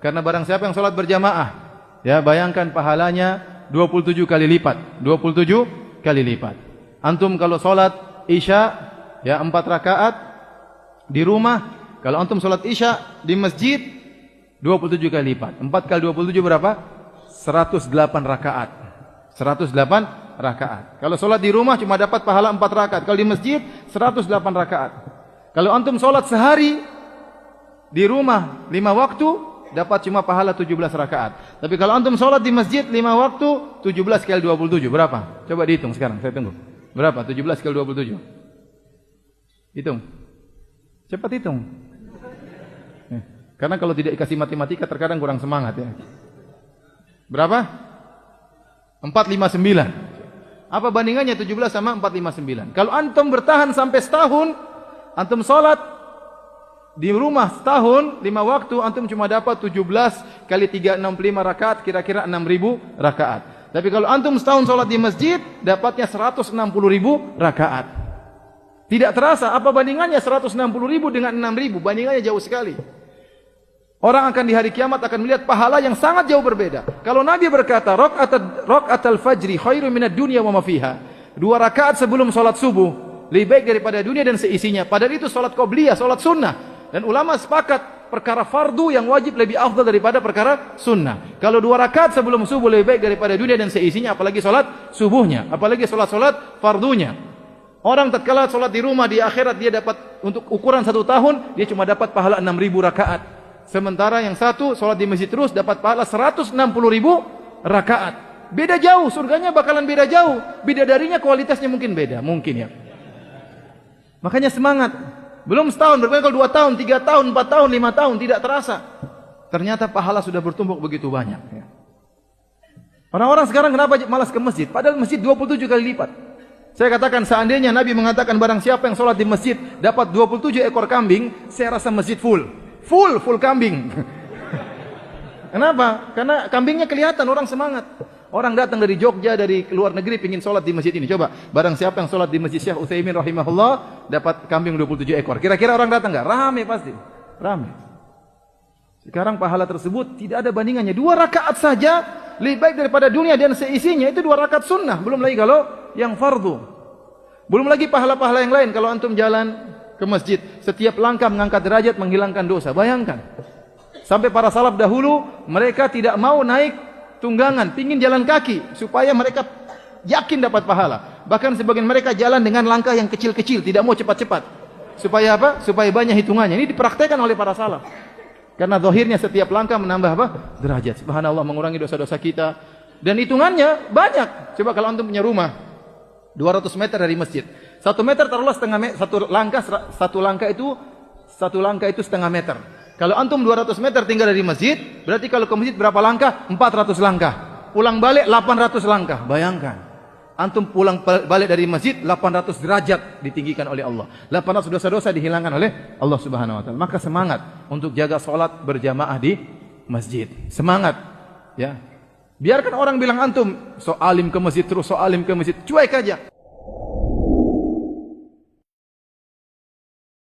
Karena barang siapa yang sholat berjamaah, ya bayangkan pahalanya 27 kali lipat. 27 kali lipat. Antum kalau sholat Isya, ya 4 rakaat di rumah, kalau antum sholat Isya di masjid 27 kali lipat. 4 kali 27 berapa? 108 rakaat. 108 rakaat. Kalau sholat di rumah cuma dapat pahala 4 rakaat. Kalau di masjid 108 rakaat. Kalau antum sholat sehari di rumah 5 waktu dapat cuma pahala 17 rakaat. Tapi kalau antum sholat di masjid 5 waktu 17 kali 27 berapa? Coba dihitung sekarang, saya tunggu. Berapa? 17 kali 27. Hitung. Cepat hitung. Karena kalau tidak dikasih matematika terkadang kurang semangat ya. Berapa? 459. Apa bandingannya 17 sama 459? Kalau antum bertahan sampai setahun, antum sholat di rumah setahun 5 waktu, antum cuma dapat 17 kali 365 rakaat, kira-kira 6.000 rakaat. Tapi kalau antum setahun sholat di masjid, dapatnya 160.000 rakaat. Tidak terasa, apa bandingannya 160.000 dengan 6.000? Bandingannya jauh sekali. Orang akan di hari kiamat akan melihat pahala yang sangat jauh berbeda. Kalau Nabi berkata, Raka'atul fajri khairu minad dunya wa ma fiha. 2 rakaat sebelum sholat subuh lebih baik daripada dunia dan seisinya. Padahal itu sholat qobliyah, sholat sunnah. Dan ulama sepakat perkara fardu yang wajib lebih afdal daripada perkara sunnah. Kalau 2 rakaat sebelum subuh lebih baik daripada dunia dan seisinya, apalagi sholat subuhnya, apalagi sholat fardunya. Orang tatkala sholat di rumah di akhirat dia dapat untuk ukuran 1 tahun dia cuma dapat pahala 6.000 rakaat. Sementara yang satu sholat di masjid terus dapat pahala 160.000 rakaat. Beda jauh, surganya bakalan beda jauh. Bidadarinya kualitasnya mungkin beda, mungkin ya. Makanya semangat. Belum setahun, berarti kalau 2 tahun, 3 tahun, 4 tahun, 5 tahun tidak terasa. Ternyata pahala sudah bertumpuk begitu banyak. Orang-orang sekarang kenapa malas ke masjid? Padahal masjid 27 kali lipat. Saya katakan seandainya Nabi mengatakan barang siapa yang sholat di masjid dapat 27 ekor kambing, saya rasa masjid full kambing. Kenapa? Karena kambingnya kelihatan, orang semangat. Orang datang dari Jogja, dari luar negeri pingin sholat di masjid ini. Coba, barang siapa yang sholat di masjid Syekh Utsaimin rahimahullah dapat kambing 27 ekor. Kira-kira orang datang enggak? Rame pasti. Rame. Sekarang pahala tersebut tidak ada bandingannya. 2 rakaat saja lebih baik daripada dunia dan seisinya. Itu 2 rakaat sunnah. Belum lagi kalau yang fardu. Belum lagi pahala-pahala yang lain. Kalau antum jalan ke masjid, setiap langkah mengangkat derajat, menghilangkan dosa. Bayangkan. Sampai para salaf dahulu, mereka tidak mau naik tunggangan, pingin jalan kaki, supaya mereka yakin dapat pahala. Bahkan sebagian mereka jalan dengan langkah yang kecil-kecil, tidak mau cepat-cepat. Supaya apa? Supaya banyak hitungannya. Ini dipraktekkan oleh para salaf. Karena zahirnya setiap langkah menambah apa? Derajat. Subhanallah, mengurangi dosa-dosa kita. Dan hitungannya banyak. Coba kalau antum punya rumah 200 meter dari masjid. 1 meter taruhlah setengah meter, satu langkah itu setengah meter. Kalau antum 200 meter tinggal dari masjid, berarti kalau ke masjid berapa langkah? 400 langkah. Pulang balik 800 langkah. Bayangkan. Antum pulang balik dari masjid 800 derajat ditinggikan oleh Allah. 800 dosa-dosa dihilangkan oleh Allah Subhanahu wa taala. Maka semangat untuk jaga salat berjamaah di masjid. Semangat, ya. Biarkan orang bilang antum so alim ke masjid terus, so alim ke masjid. Cuek aja.